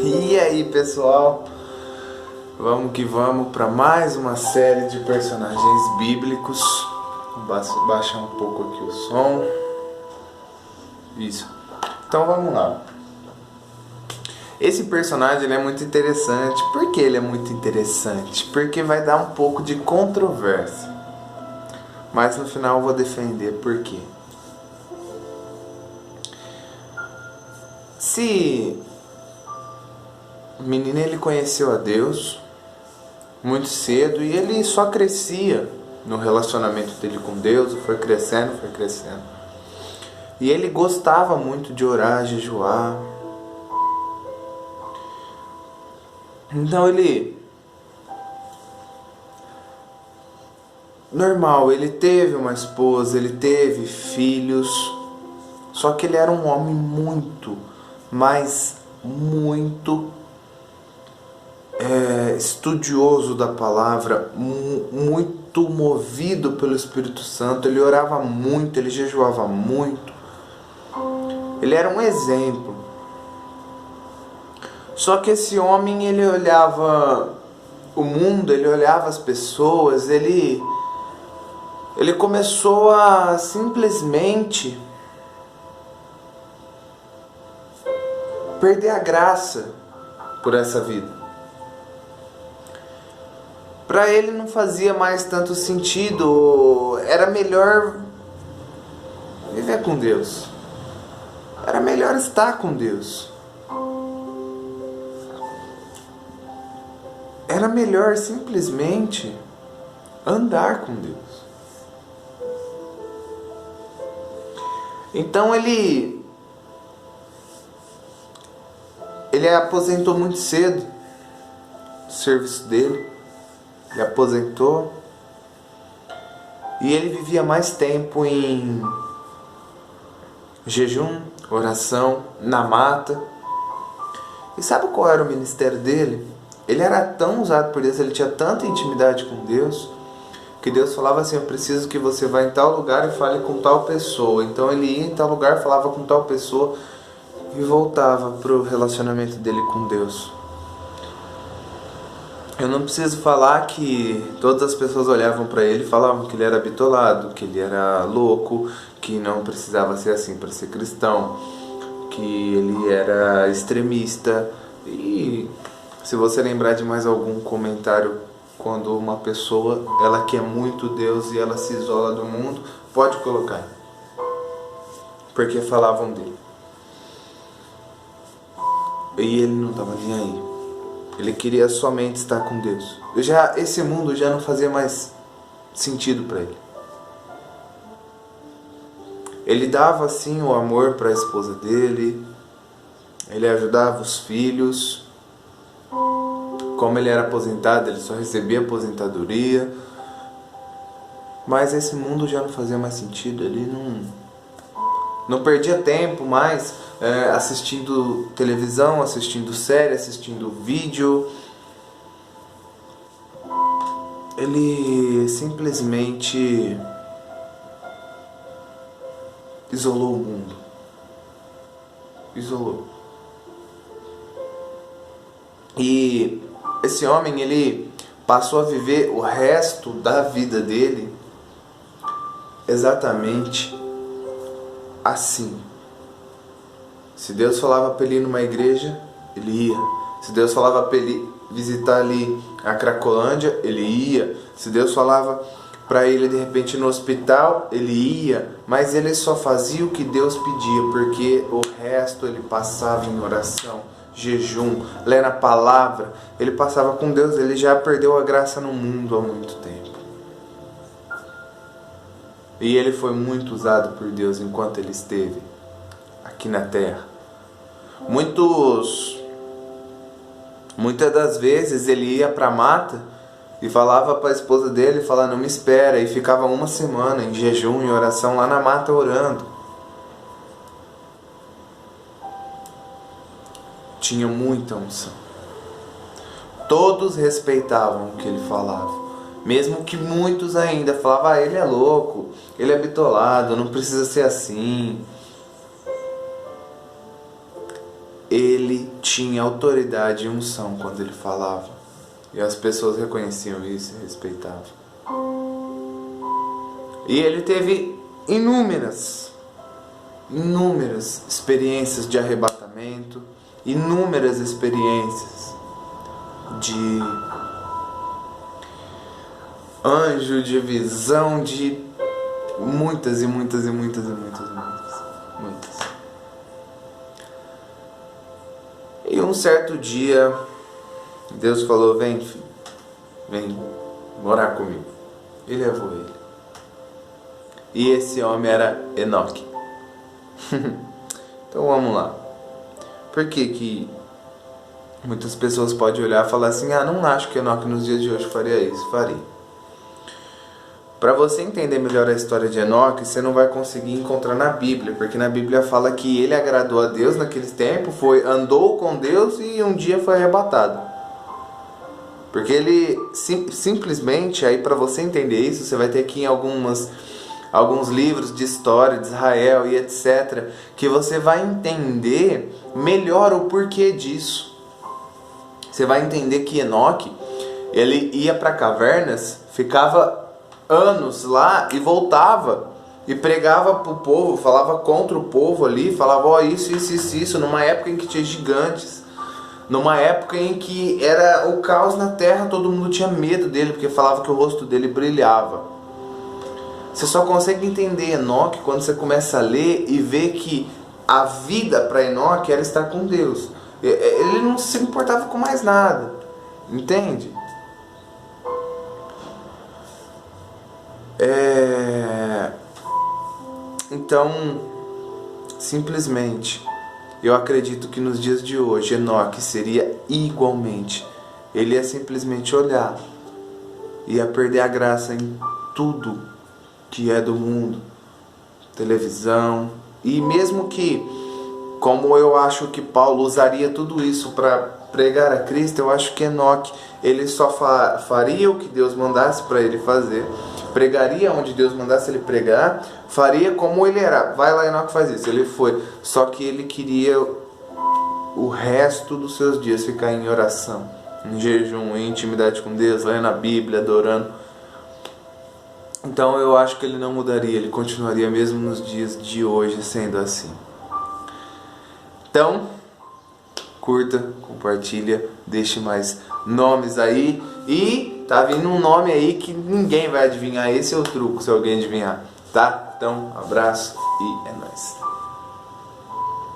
E aí, pessoal, vamos que vamos para mais uma série de personagens bíblicos. Vou baixar um pouco aqui o som. Isso. Então vamos lá. Esse personagem ele é muito interessante. Por que ele é muito interessante? Porque vai dar um pouco de controvérsia. Mas no final eu vou defender por quê. Se o menino ele conheceu a Deus muito cedo e ele só crescia no relacionamento dele com Deus, foi crescendo. E ele gostava muito de orar, jejuar. Então ele teve uma esposa, ele teve filhos, só que ele era um homem muito estudioso da palavra, muito movido pelo Espírito Santo. Ele orava muito, ele jejuava muito. Ele era um exemplo. Só que esse homem, ele olhava o mundo, ele olhava as pessoas, ele começou a simplesmente perder a graça por essa vida. Para ele não fazia mais tanto sentido, era melhor viver com Deus. Era melhor estar com Deus. Era melhor simplesmente andar com Deus. Então ele aposentou muito cedo o serviço dele. Ele aposentou. E ele vivia mais tempo em jejum, oração, na mata. E sabe qual era o ministério dele? Ele era tão usado por Deus, ele tinha tanta intimidade com Deus, que Deus falava assim: eu preciso que você vá em tal lugar e fale com tal pessoa. Então ele ia em tal lugar, falava com tal pessoa e voltava para o relacionamento dele com Deus. Eu não preciso falar que todas as pessoas olhavam para ele e falavam que ele era bitolado, que ele era louco, que não precisava ser assim para ser cristão, que ele era extremista. E se você lembrar de mais algum comentário, quando uma pessoa ela quer muito Deus e ela se isola do mundo, pode colocar, porque falavam dele. E ele não estava nem aí. Ele queria somente estar com Deus. Esse mundo já não fazia mais sentido para ele. Ele dava assim o amor para a esposa dele. Ele ajudava os filhos. Como ele era aposentado, ele só recebia aposentadoria. Mas esse mundo já não fazia mais sentido. Ele não perdia tempo mais assistindo televisão, assistindo série, assistindo vídeo. Ele simplesmente isolou o mundo. Isolou. E esse homem, ele passou a viver o resto da vida dele exatamente assim. Se Deus falava para ele ir numa igreja, ele ia. Se Deus falava para ele visitar ali a Cracolândia, ele ia. Se Deus falava para ele de repente ir no hospital, ele ia. Mas ele só fazia o que Deus pedia, porque o resto ele passava em oração, jejum, lendo a palavra. Ele passava com Deus. Ele já perdeu a graça no mundo há muito tempo. E ele foi muito usado por Deus enquanto ele esteve aqui na terra. Muitas das vezes ele ia para a mata e falava para a esposa dele, não me espera, e ficava uma semana em jejum e oração lá na mata orando. Tinha muita unção. Todos respeitavam o que ele falava, mesmo que muitos ainda falavam: ele é louco, ele é bitolado, não precisa ser assim. ele tinha autoridade e unção quando ele falava. E as pessoas reconheciam isso e respeitavam. E ele teve inúmeras experiências de arrebatamento, inúmeras experiências de anjo, de visão, de muitas. E um certo dia, Deus falou: vem, filho, vem morar comigo. E levou ele. E esse homem era Enoque. Então vamos lá. Por que muitas pessoas podem olhar e falar assim: não acho que Enoque nos dias de hoje faria isso? Faria. Para você entender melhor a história de Enoque, você não vai conseguir encontrar na Bíblia, porque na Bíblia fala que ele agradou a Deus naquele tempo, andou com Deus e um dia foi arrebatado. Porque ele simplesmente, aí para você entender isso, você vai ter que ir em alguns livros de história de Israel e etc, que você vai entender melhor o porquê disso. Você vai entender que Enoque, ele ia para cavernas, ficava anos lá e voltava e pregava pro povo, falava contra o povo ali, falava isso, numa época em que tinha gigantes, numa época em que era o caos na terra, todo mundo tinha medo dele, porque falava que o rosto dele brilhava. Você só consegue entender Enoque quando você começa a ler e ver que a vida para Enoque era estar com Deus. Ele não se importava com mais nada, entende? Então, simplesmente, eu acredito que nos dias de hoje, Enoque seria igualmente. Ele ia simplesmente olhar, ia perder a graça em tudo que é do mundo, televisão, e mesmo que, como eu acho que Paulo usaria tudo isso para pregar a Cristo, eu acho que Enoque, ele só faria o que Deus mandasse para ele fazer, pregaria onde Deus mandasse ele pregar, faria como ele era. Vai lá, Enoque, faz isso. Ele foi, só que ele queria o resto dos seus dias ficar em oração, em jejum, em intimidade com Deus, lendo a Bíblia, adorando. Então eu acho que ele não mudaria, ele continuaria mesmo nos dias de hoje sendo assim. Então, curta, compartilha, deixe mais nomes aí. E tá vindo um nome aí que ninguém vai adivinhar. Esse é o truco, se alguém adivinhar, tá? Então, abraço e é nóis.